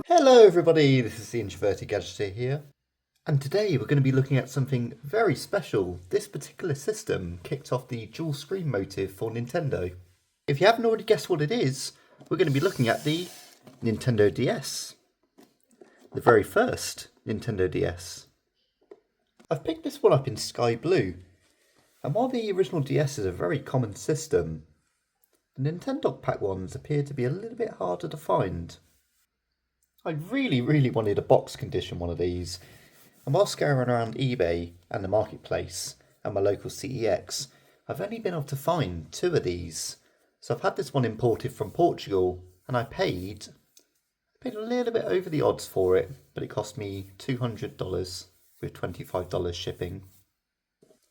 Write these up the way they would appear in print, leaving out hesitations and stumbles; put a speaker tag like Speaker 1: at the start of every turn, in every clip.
Speaker 1: Hello everybody, this is the Introverted Gadgeteer here, and today we're going to be looking at something very special. This particular system kicked off the dual screen motive for Nintendo. If you haven't already guessed what it is, we're going to be looking at the Nintendo DS. The very first Nintendo DS. I've picked this one up in sky blue, and while the original DS is a very common system, the Nintendog pack ones appear to be a little bit harder to find. I really wanted a box condition one of these, and while scouring around eBay and the marketplace and my local CEX, I've only been able to find 2 of these. So I've had this one imported from Portugal, and I paid a little bit over the odds for it, but it cost me $200 with $25 shipping.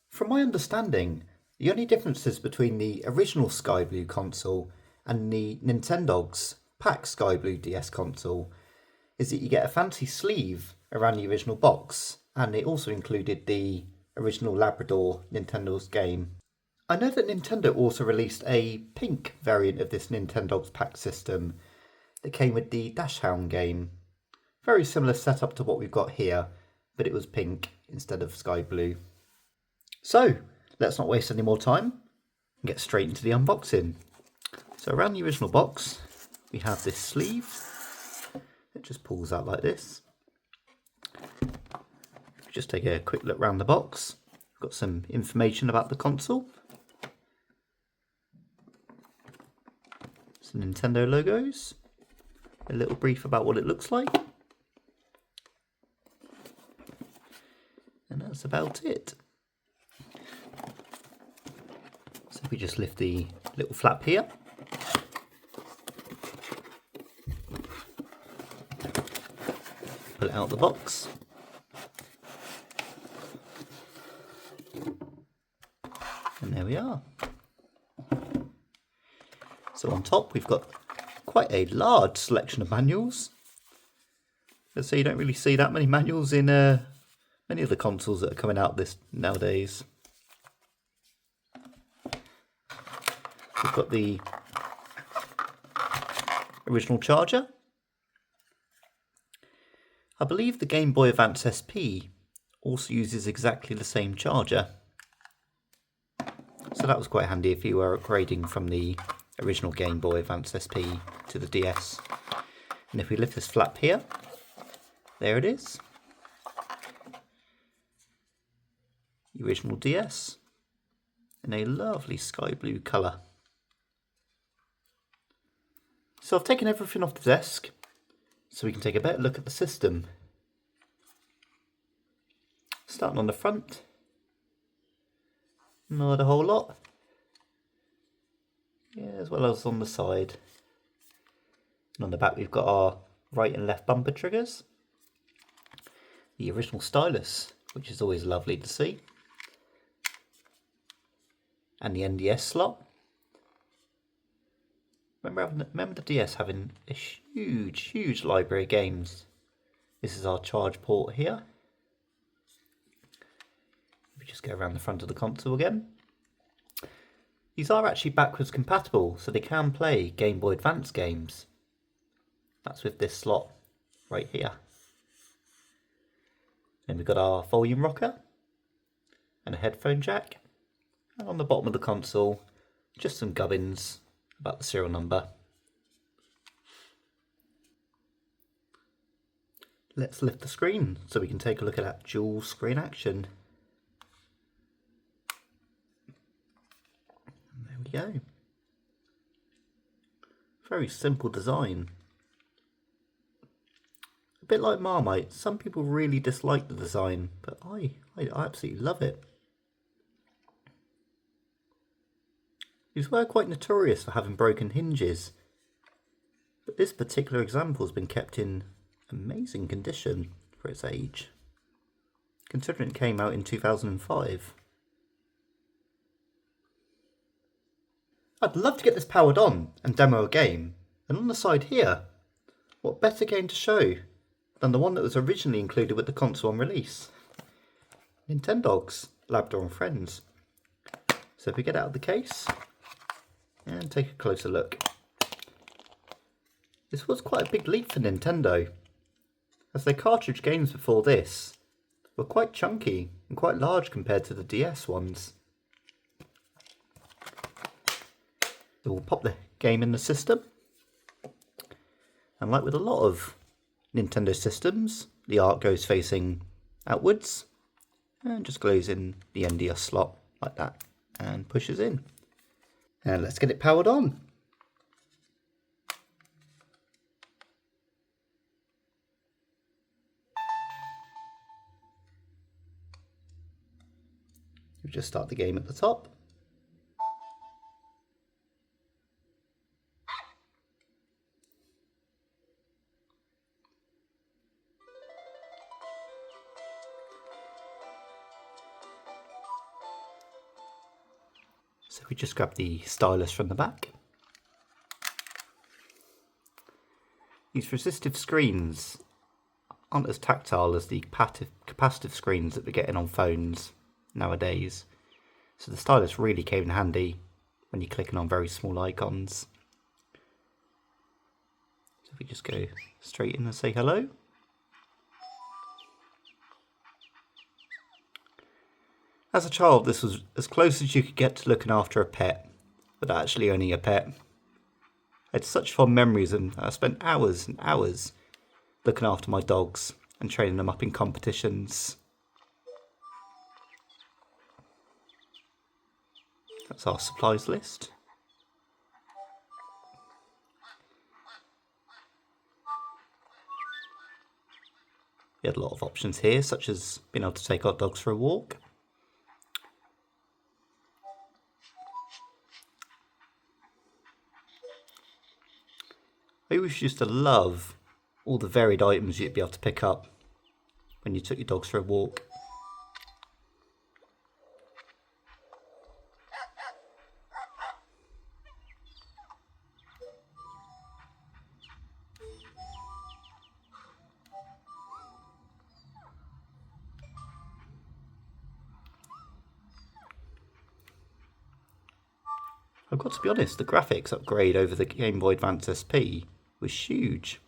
Speaker 1: From my understanding, the only differences between the original Sky Blue console and the Nintendogs pack Sky Blue DS console is that you get a fancy sleeve around the original box, and it also included the original Labrador Nintendo's game. I know that Nintendo also released a pink variant of this Nintendogs pack system that came with the Dash Hound game. Very similar setup to what we've got here, but it was pink instead of sky blue. So, let's not waste any more time and get straight into the unboxing. So around the original box, we have this sleeve. It just pulls out like this. Just take a quick look around the box. We've got some information about the console. Some Nintendo logos. A little brief about what it looks like. And that's about it. So if we just lift the little flap here. Pull it out of the box. And there we are. So on top we've got quite a large selection of manuals. Let's say you don't really see that many manuals in many of the consoles that are coming out nowadays. We've got the original charger. I believe the Game Boy Advance SP also uses exactly the same charger. So that was quite handy if you were upgrading from the original Game Boy Advance SP to the DS. And if we lift this flap here, there it is. The original DS in a lovely sky blue colour. So I've taken everything off the desk so we can take a better look at the system. Starting on the front, not a whole lot. Yeah, as well as on the side. And on the back we've got our right and left bumper triggers. The original stylus, which is always lovely to see. And the NDS slot. Remember the DS having a huge library of games. This is our charge port here. We just go around the front of the console again. These are actually backwards compatible, so they can play Game Boy Advance games. That's with this slot right here. Then we've got our volume rocker and a headphone jack. And on the bottom of the console, just some gubbins about the serial number. Let's lift the screen so we can take a look at that dual screen action. And there we go. Very simple design. A bit like Marmite, some people really dislike the design, but I absolutely love it. These were quite notorious for having broken hinges, but this particular example has been kept in amazing condition for its age, considering it came out in 2005. I'd love to get this powered on and demo a game, and on the side here, what better game to show than the one that was originally included with the console on release? Nintendogs, Labrador and Friends. So if we get out of the case and take a closer look. This was quite a big leap for Nintendo. as their cartridge games before this were quite chunky and quite large compared to the DS ones. So we'll pop the game in the system, and like with a lot of Nintendo systems, the art goes facing outwards and just goes in the NDS slot like that and pushes in. And let's get it powered on. We just start the game at the top. So we just grab the stylus from the back. These resistive screens aren't as tactile as the capacitive screens that we're getting on phones nowadays. So the stylus really came in handy when you're clicking on very small icons. So if we just go straight in and say hello. As a child, this was as close as you could get to looking after a pet, but actually only a pet. I had such fond memories, and I spent hours and hours looking after my dogs and training them up in competitions. That's our supplies list. We had a lot of options here, such as being able to take our dogs for a walk. I always used to love all the varied items you'd be able to pick up when you took your dogs for a walk. I've got to be honest, the graphics upgrade over the Game Boy Advance SP was huge.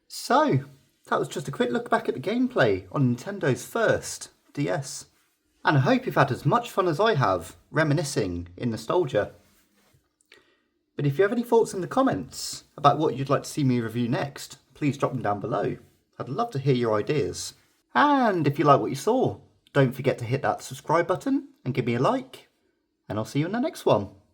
Speaker 1: So, that was just a quick look back at the gameplay on Nintendo's first DS. And I hope you've had as much fun as I have reminiscing in nostalgia. But if you have any thoughts in the comments about what you'd like to see me review next, please drop them down below. I'd love to hear your ideas. And if you like what you saw, don't forget to hit that subscribe button and give me a like. And I'll see you in the next one.